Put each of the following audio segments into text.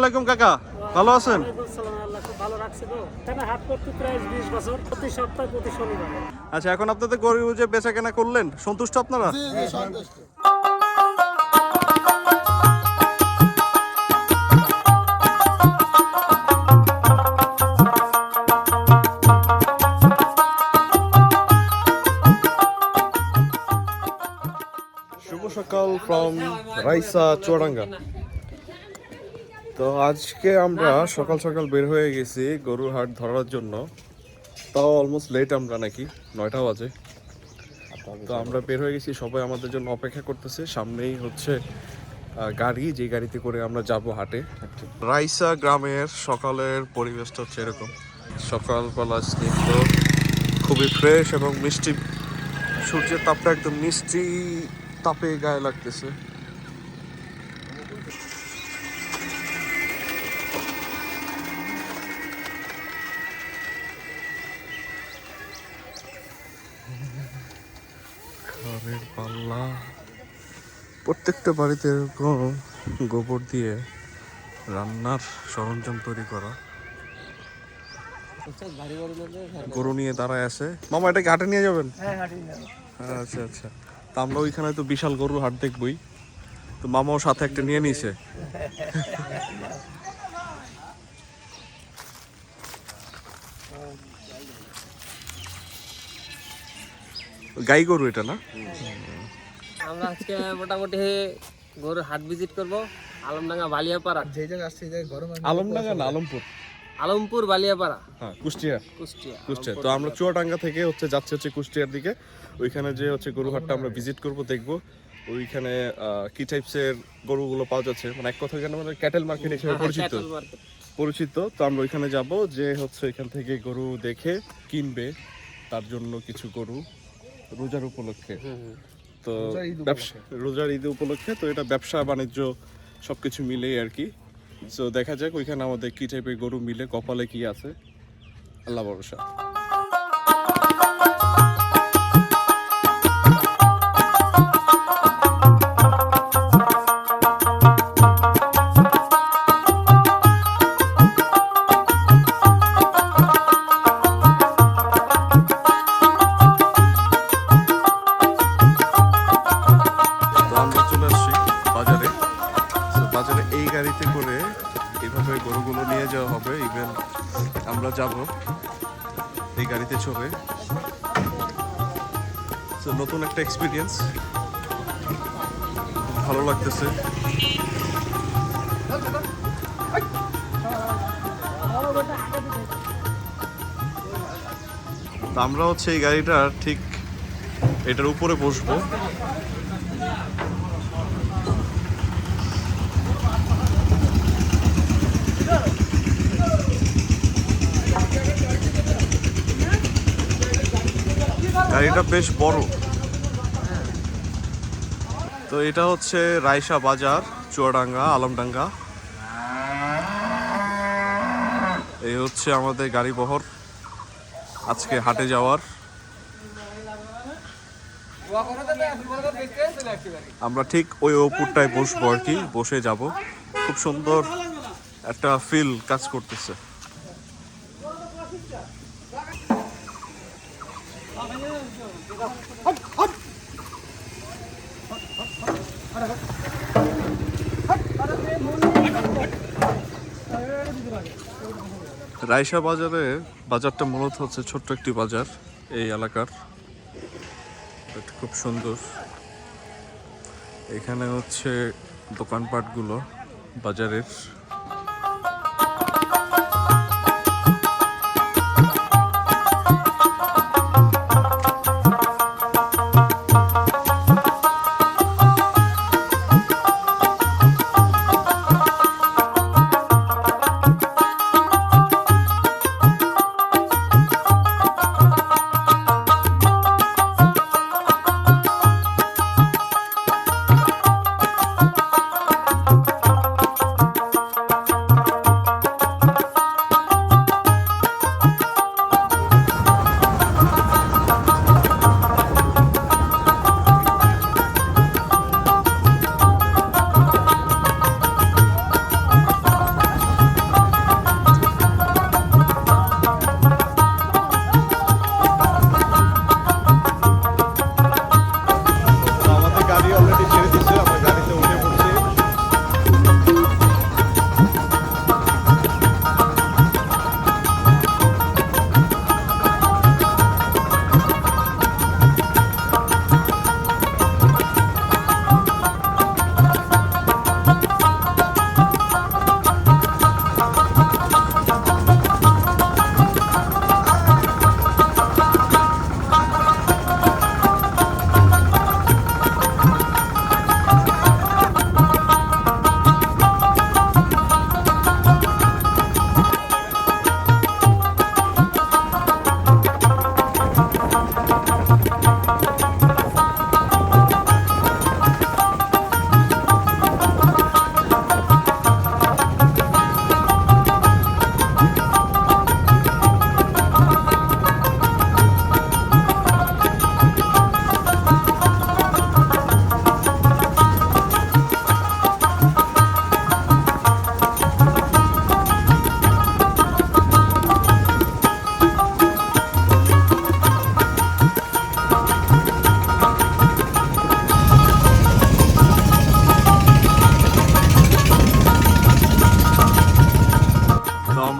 আলাইকুম কাকা, ভালো আছেন? আচ্ছা, এখন আপনাদের গরু যে বেচা কেনা করলেন, সন্তুষ্ট আপনারা? শুভ সকাল ফ্রম রাইসা চুয়াডাঙ্গা। তো আজকে আমরা সকাল সকাল বের হয়ে গেছি গরুর হাট ধরার জন্য। তাও অলমোস্ট লেট, আমরা নাকি 9টা বাজে। তো আমরা বের হয়ে গেছি, সবাই আমাদের জন্য অপেক্ষা করতেছে। সামনেই হচ্ছে গাড়ি, যে গাড়িতে করে আমরা যাব হাটে। রাইসা গ্রামের সকালের পরিবেশটা হচ্ছে এরকম। সকালবেলা স্নিগ্ধ, খুবই ফ্রেশ এবং মিষ্টি। সূর্যের তাপটা একদম মিষ্টি তাপে গায়ে লাগতেছে। ঘরের পাল্লা, প্রত্যেকটা বাড়িতে এরকম গোবর দিয়ে রান্নার সরঞ্জাম তৈরি করা। গরু নিয়ে দাঁড়ায় আছে। মামা, এটাকে হাটে নিয়ে যাবেন? আচ্ছা আচ্ছা। তা আমরা ওইখানে তো বিশাল গরু হাট দেখবই, তো মামাও সাথে একটা নিয়ে নিছে। গাই গরু এটা না? আমরা আজকে মোটামুটি গরুর হাট ভিজিট করব আলমডাঙ্গা বালিয়াপাড়া। যে জায়গা আসছে যে গরম আলমডাঙ্গা না, আলমপুর। আলমপুর বালিয়াপাড়া, হ্যাঁ, কুষ্টিয়া। কুষ্টিয়া। তো আমরা চুয়াডাঙ্গা থেকে যাচ্ছি হচ্ছে কুষ্টিয়ার দিকে। ওইখানে যে হচ্ছে গরু হাটটা আমরা ভিজিট করব, দেখব ওইখানে কি টাইপসের গরুগুলো পাওয়া যাচ্ছে। মানে এক কথা মানে ক্যাটেল মার্কেট হিসেবে পরিচিত। তো আমরা ওইখানে যাব, যে হচ্ছে এখান থেকে গরু দেখে কিনবে, তার জন্য কিছু গরু রোজার উপলক্ষে। তো রোজার ঈদ উপলক্ষে, তো এটা ব্যবসা বাণিজ্য সবকিছু মিলেই আর কি। তো দেখা যাক ওইখানে আমাদের কি টাইপের গরু মিলে, কপালে কি আছে, আল্লাহ ভরসা। বাজারে এই গাড়িতে করে এইভাবে গরুগুলো নিয়ে যাওয়া হবে। ইভেন আমরা যাব এই গাড়িতে চড়ে। নতুন একটা এক্সপিরিয়েন্স, ভালো লাগতেছে। আমরা হচ্ছে এই গাড়িটা ঠিক এটার উপরে বসবো। গাড়িটা বেশ বড়। তো এটা হচ্ছে রাইসা বাজার, চুয়াডাঙ্গা, আলমডাঙ্গা। এই হচ্ছে আমাদের গাড়ি বহর আজকে হাটে যাওয়ার। আমরা ঠিক ওই উপরটায় বসবো আর কি, বসে যাব। খুব সুন্দর একটা ফিল কাজ করতেছে। রাইসা বাজারটা মূলত হচ্ছে ছোট্ট একটি বাজার এই এলাকার। খুব সুন্দর। এখানে হচ্ছে দোকানপাটগুলো বাজারের।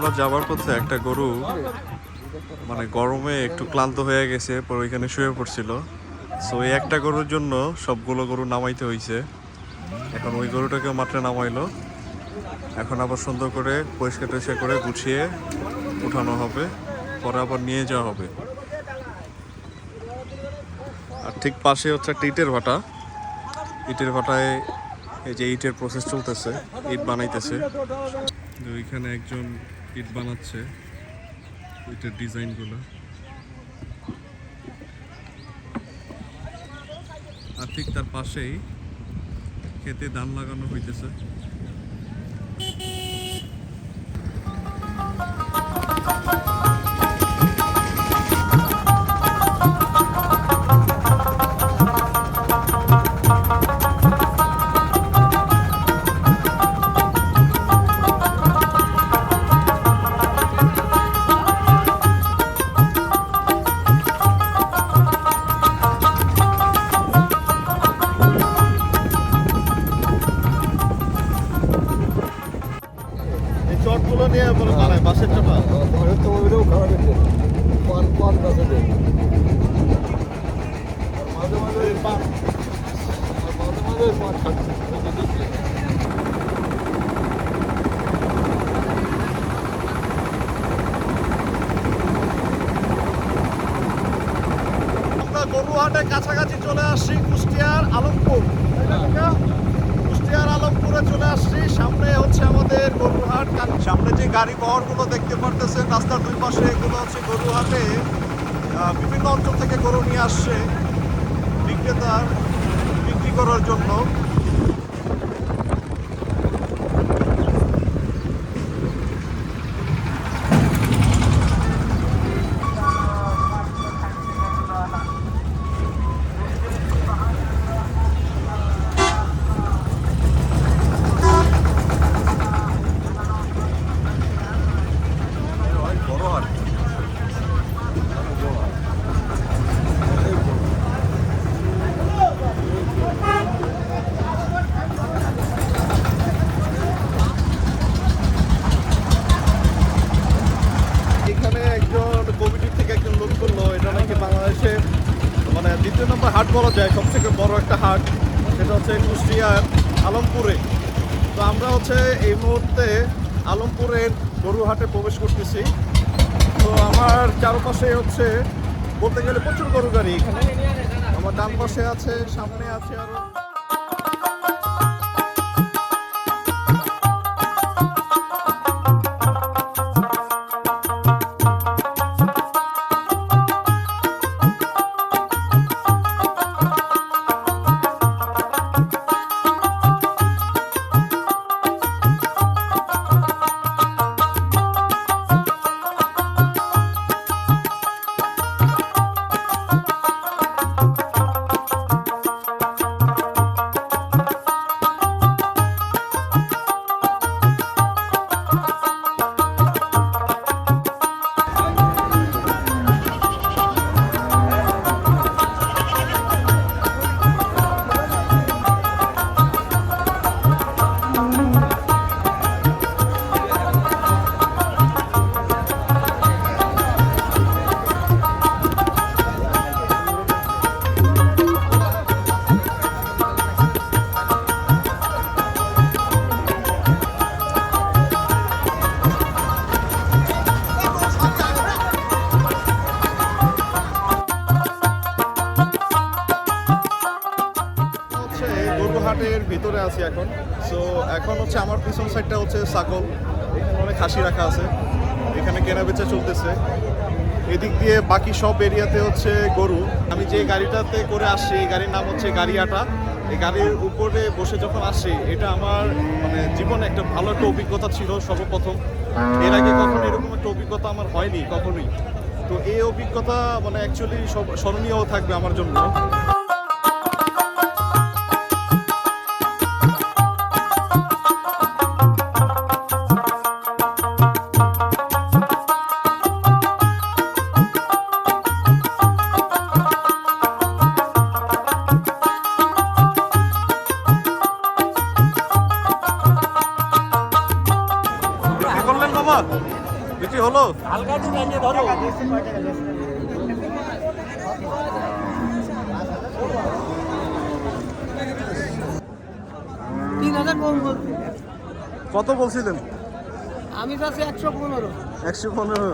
আমরা যাবার পথে একটা গরু মানে গরমে একটু ক্লান্ত হয়ে গেছে, পরে ওইখানে শুয়ে পড়ছিল। সো এই একটা গরুর জন্য সবগুলো গরু নামাইতে হয়েছে। এখন ওই গরুটাকে মাত্র নামাইলো, এখন আবার সুন্দর করে পরিষ্কার টরিষ্কার করে গুছিয়ে উঠানো হবে, পরে আবার নিয়ে যাওয়া হবে। আর ঠিক পাশে হচ্ছে একটা ইটের ভাটা। ইটের ভাটায় এই যে ইটের প্রসেস চলতেছে, ইট বানাইতেছে। ওইখানে একজন ইট বানাচ্ছে, ইটের ডিজাইনগুলো। আর ঠিক তার পাশেই খেতে ধান লাগানো হইতেছে। চটগুলো নিয়ে বলে বানায় বাঁশের চাপা। মাঝে মাঝে আমরা গরুহাটের কাছাকাছি চলে আসছি, কুষ্টিয়ার আলমপুর। কুষ্টিয়ার আলমপুরে চলে আসছি। সামনে হচ্ছে আমাদের গরুহাট। সামনে যে গাড়ি বহরগুলো দেখতে পারতেছেন রাস্তার দুই পাশে, এগুলো হচ্ছে গরুহাটে বিভিন্ন অঞ্চল থেকে গরু নিয়ে আসছে বিক্রেতার বিক্রি করার জন্য। এখানে একজন কমিটির থেকে একজন লোক করলো এটা নাকি বাংলাদেশের মানে দ্বিতীয় নম্বর হাট বলা যায়, সবথেকে বড় একটা হাট, সেটা হচ্ছে কুষ্টিয়ার আলমপুরে। তো আমরা হচ্ছে এই মুহূর্তে আলমপুরের গরুহাটে প্রবেশ করতেছি। তো আমার চারপাশে হচ্ছে বলতে গেলে প্রচুর গরু গাড়ি। এখানে আমার ডান পাশে আছে, সামনে আছে আরো। হাটের ভিতরে আছি এখন। সো এখন হচ্ছে আমার পিছন সাইডটা হচ্ছে ছাগল, এখানে অনেক খাসি রাখা আছে, এখানে কেনা বেচা চলতেছে। এদিক দিয়ে বাকি সব এরিয়াতে হচ্ছে গরু। আমি যে গাড়িটাতে করে আসছি এই গাড়ির নাম হচ্ছে গাড়িয়াটা। এই গাড়ির উপরে বসে যখন আসছি এটা আমার মানে জীবনে একটা ভালো একটা অভিজ্ঞতা ছিল সর্বপ্রথম। এর আগে কখনো এরকম একটা অভিজ্ঞতা আমার হয়নি কখনোই। তো এই অভিজ্ঞতা মানে অ্যাকচুয়ালি স্মরণীয় থাকবে আমার জন্য। বিক্রি হলো? হালকা একটু লাগিয়ে ধরো। কত বলছিলেন? আমি যাচ্ছি 115। 115।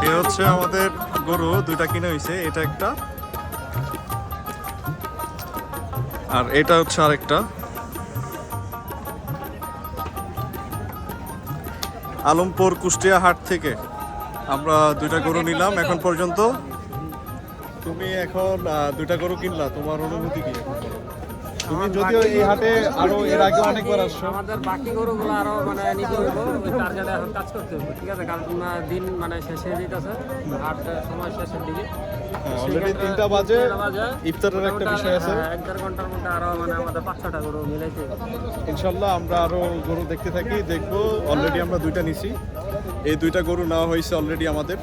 এ হচ্ছে আমাদের গরু, দুইটা কিনে হয়েছে, এটা একটা আর এটা হচ্ছে আরেকটা। আলমপুর কুষ্টিয়া হাট থেকে আমরা দুইটা গরু নিলাম এখন পর্যন্ত। তুমি এখন দুইটা গরু কিনলা, তোমার অনুভূতি কি? তুমি যদিও এই হাটে আরো এর আগে অনেকবার আসছো। আমাদের বাকি গরুগুলো আরো মানে নিতে হইব, ওই টার্গেটে এখন কাজ করতে হবে, ঠিক আছে? কারণ দিন মানে শেষ হয়ে যেতেছে, হাট সময় শেষের দিকে। অলরেডি 3টা বাজে, ইফতারের একটা বিষয় আছে। 1-1.5 ঘন্টার মধ্যে আরো মানে আমাদের 5-6টা গরু মিলাইতে হবে। ইনশাল্লাহ আমরা আরো গরু দেখতে থাকি, দেখবো। অলরেডি আমরা দুইটা নিছি, এই দুইটা গরু নেওয়া হয়েছে অলরেডি আমাদের।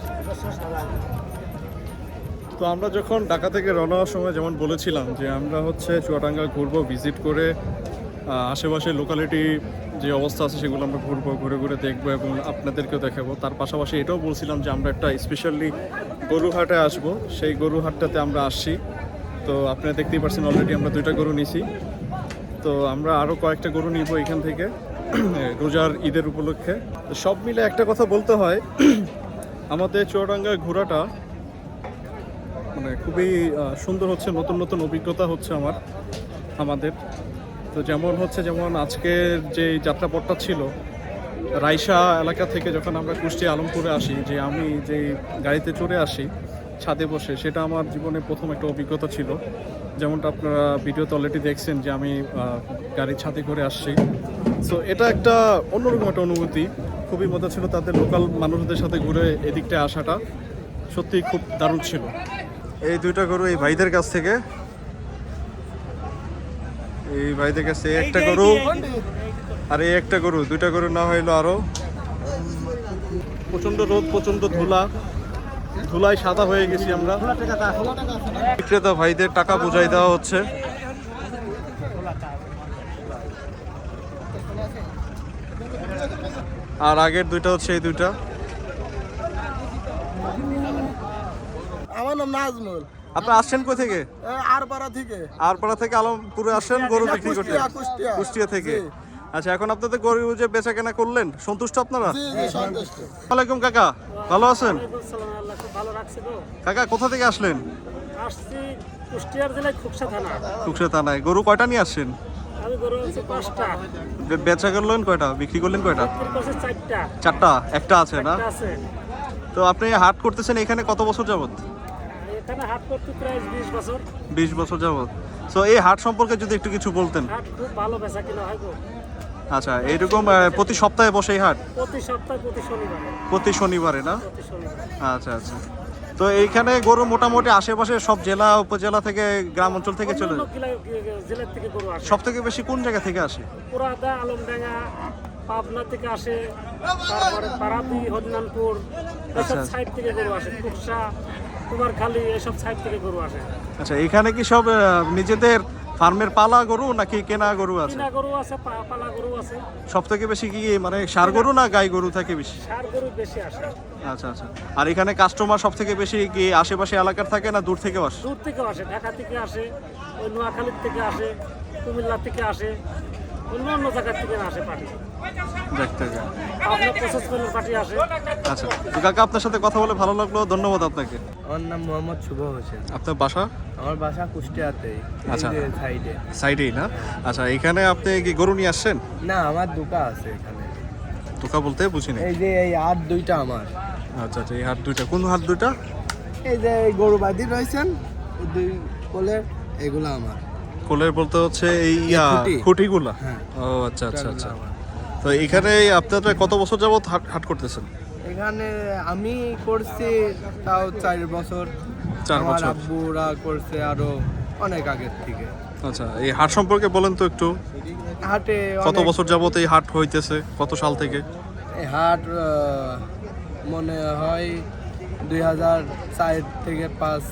তো আমরা যখন ঢাকা থেকে রওনা হওয়ার সময় যেমন বলেছিলাম যে আমরা হচ্ছে চুয়াডাঙ্গা ঘুরবো, ভিজিট করে আশেপাশে লোকালিটি যে অবস্থা আছে সেগুলো আমরা ঘুরবো, ঘুরে ঘুরে দেখবো এবং আপনাদেরকেও দেখাবো। তার পাশাপাশি এটাও বলছিলাম যে আমরা একটা স্পেশালি গরু হাটে আসবো, সেই গরু হাটটাতে আমরা আসছি। তো আপনারা দেখতেই পাচ্ছেন অলরেডি আমরা দুইটা গরু নিছি। তো আমরা আরও কয়েকটা গরু নিব এখান থেকে রোজার ঈদের উপলক্ষে। তো সব মিলে একটা কথা বলতে হয়, আমাদের চুয়াডাঙ্গা ঘোরাটা মানে খুবই সুন্দর হচ্ছে, নতুন নতুন অভিজ্ঞতা হচ্ছে আমাদের। তো যেমন আজকের যে যাত্রাপথটা ছিল রাইসা এলাকা থেকে, যখন আমরা কুষ্টিয়া আলমপুরে আসি, যে আমি যে গাড়িতে চড়ে আসি ছাদে বসে, সেটা আমার জীবনে প্রথম একটা অভিজ্ঞতা ছিল। যেমনটা আপনারা ভিডিওতে অলরেডি দেখছেন যে আমি গাড়ির ছাদে করে আসছি। সো এটা একটা অন্যরকম একটা অনুভূতি, খুবই মজা ছিল। তাদের লোকাল মানুষদের সাথে ঘুরে এদিকটা আসাটা সত্যি খুব দারুণ ছিল। এই দুইটা গরু এই ভাইদের কাছ থেকে, এই ভাইদের কাছে একটা গরু আর এই একটা গরু, দুইটা গরু না হইলো আরো। প্রচন্ড রোদ, প্রচন্ড ধুলায় সাদা হয়ে গেছি আমরা। বিক্রেতা ভাইদের টাকা বুঝাই দেওয়া হচ্ছে। আর আগের দুইটা হচ্ছে এই দুইটা। আমার নাম নাজমুল। আপনি আসছেন কোথা থেকে? আরপাড়া থেকে। আরপাড়া থেকে আলমপুরে আসেন গরু বিক্রি করতে? কুষ্টিয়া থেকে। আচ্ছা, এখন আপনাদের গরু যে বেচা কেনা করলেন, সন্তুষ্ট আপনারা? ওয়ালাইকুম কাকা, ভালো আছেন? কাকা কোথা থেকে আসলেন? আসছি কুষ্টিয়ার জেলায় খুকসা থানা। খুকসা থানায়। গরু কয়টা নিয়ে আসছেন? আমি গরু হচ্ছে 5টা। বেচা করলেন কয়টা, বিক্রি করলেন কয়টা? 4টা। 4টা, একটা আছে না? আছে। তো আপনি হাট করতেছেন এখানে কত বছর যাবত? এখানে হাট করতে প্রায় 20 বছর। 20 বছর যাবত। সো এই হাট সম্পর্কে যদি একটু কিছু বলতেন। হাট খুব ভালো বেচা কিনা হয় গো। আচ্ছা, এইরকম প্রতি সপ্তাহে বসে এই হাট? প্রতি সপ্তাহে, প্রতি শনিবারে। প্রতি শনিবারে না? প্রতি শনিবারে। আচ্ছা আচ্ছা। তো এইখানে গরু মোটামুটি আশেপাশে সব জেলা উপজেলা থেকে, গ্রাম অঞ্চল থেকে চলে যায়? জেলার থেকে গরু আসে। সব থেকে বেশি কোন জায়গা থেকে আসে? পুরাদা, আলমডাঙ্গা, পাবনা থেকে আসে, তারপরে পারাদি, হরিনানপুর, এসব সাইড থেকে গরু আসে। কুকসা, কুমারখালী, এসব সাইড থেকে গরু আসে। আচ্ছা, এখানে কি সব নিজেদের ফার্মের পালা গরু নাকি কেনা গরু আছে? কেনা গরু আছে, পালা গরু আছে। সব থেকে বেশি কি মানে ষাঁড় গরু না গাই গরু থাকে বেশি? ষাঁড় গরু বেশি আসে। আচ্ছা আচ্ছা। আর এখানে কাস্টমার সব থেকে বেশি কি আশেপাশে এলাকার থাকে না দূর থেকে আসে? দূর থেকে আসে, ঢাকা থেকে আসে, ওই নোয়াখালীর থেকে আসে, কুমিল্লা থেকে আসে, অন্য অন্য জায়গার থেকে আসে পার্টি। দেখতে গেলে আপনার প্রসেস করে পার্টি আসে। আচ্ছা, তো কাকা আপনার সাথে কথা বলে ভালো লাগলো, ধন্যবাদ আপনাকে। আমার নাম মোহাম্মদ শুভ হোসেন। আপনার বাসা? আমার বাসা কুষ্টিয়াতেই। আচ্ছা। সাইডে। সাইডেই না? আচ্ছা, এখানে আপনি কি গরু নিয়ে আসছেন? না, আমার দোকান আছে এখানে। তোকা বলতে বুঝিনি। এই যে এই হাট দুইটা আমার। আচ্ছা আচ্ছা, এই হাট দুইটা কোন হাট দুইটা? এই যে এই গরু বাদি রয়েছেন, এই দুই কোলের, এগুলো আমার। কোলের বলতে হচ্ছে এই খুঁটি। খুঁটিগুলা? হ্যাঁ। ও আচ্ছা আচ্ছা আচ্ছা। আমার। তো এখানে আপনারা কত বছর যাবত হাট করতেছেন? এখানে আমি করছি তাও 4 বছর। 4 আমার বছর। আব্বুরা করছে আরো অনেক আগের থেকে। আচ্ছা, এই হাট সম্পর্কে বলেন তো একটু। হাটে কত বছর যাবত এই হাট হইতেছে, কত সাল থেকে? এই হাট মনে হয় 2004 থেকে 5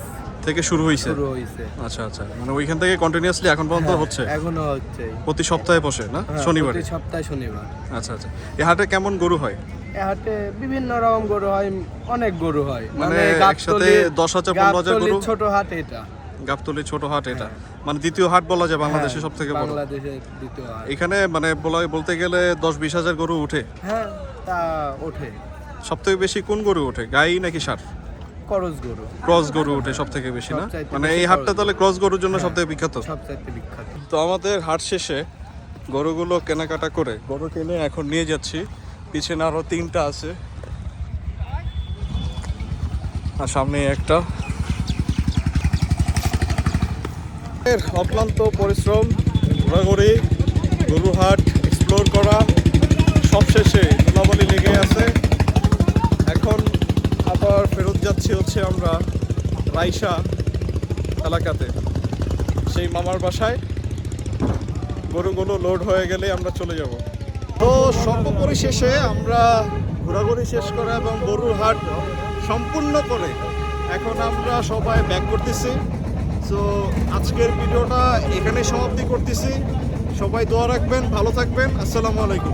থেকে শুরু হয়েছে। শুরু হয়েছে। আচ্ছা আচ্ছা, মানে ওইখান থেকে কন্টিনিউয়াসলি এখন পর্যন্ত হচ্ছে? এখনো হচ্ছে। প্রতি সপ্তাহে বসে না? শনিবারে? প্রতি সপ্তাহে শনিবার। আচ্ছা আচ্ছা, এই হাটে কেমন গরু হয়? এই হাটে বিভিন্ন রকম গরু হয়, অনেক গরু হয়। মানে একসাথে 10,000 15,000 গরু? ছোট হাট এটা, গাবতলী ছোট হাট এটা, মানে দ্বিতীয় হাট বলা যায় বাংলাদেশের সব থেকে বড়। বাংলাদেশের দ্বিতীয় হাট। এখানে মানে বলতে গেলে 10-20 হাজার গরু উঠে। হ্যাঁ, তা ওঠে। সব থেকে বেশি কোন গরু ওঠে, গাই নাকি ষাঁড়? করজ গরু, ক্রস গরু ওঠে সব থেকে বেশি না? সবচাইতে মানে বেশি এই হাটটা cross তাহলে ক্রস গরুর জন্য সব থেকে বিখ্যাত। সবচাইতে বিখ্যাত। তো আমাদের হাট শেষে গরুগুলো কেনাকাটা করে গরু কিনে এখন নিয়ে যাচ্ছি। পিছনে আরো 3টা আছে, আর সামনে একটা। অক্লান্ত পরিশ্রম, ঘোরাঘুরি, গরু হাট এক্সপ্লোর করা, সব শেষে ধুলাবালি লেগে আছে। এখন আবার ফেরত যাচ্ছি হচ্ছে আমরা রাইসা এলাকাতে, সেই মামার বাসায়। গরুগুলো লোড হয়ে গেলে আমরা চলে যাব। তো সর্বপরিশেষে আমরা ঘোরাঘুরি শেষ করে এবং গরুর হাট সম্পূর্ণ করে এখন আমরা সবাই ব্যাক করতেছি। সো আজকের ভিডিওটা এখানেই সমাপ্তি করতেছি। সবাই দোয়া রাখবেন, ভালো থাকবেন। আসসালামু আলাইকুম।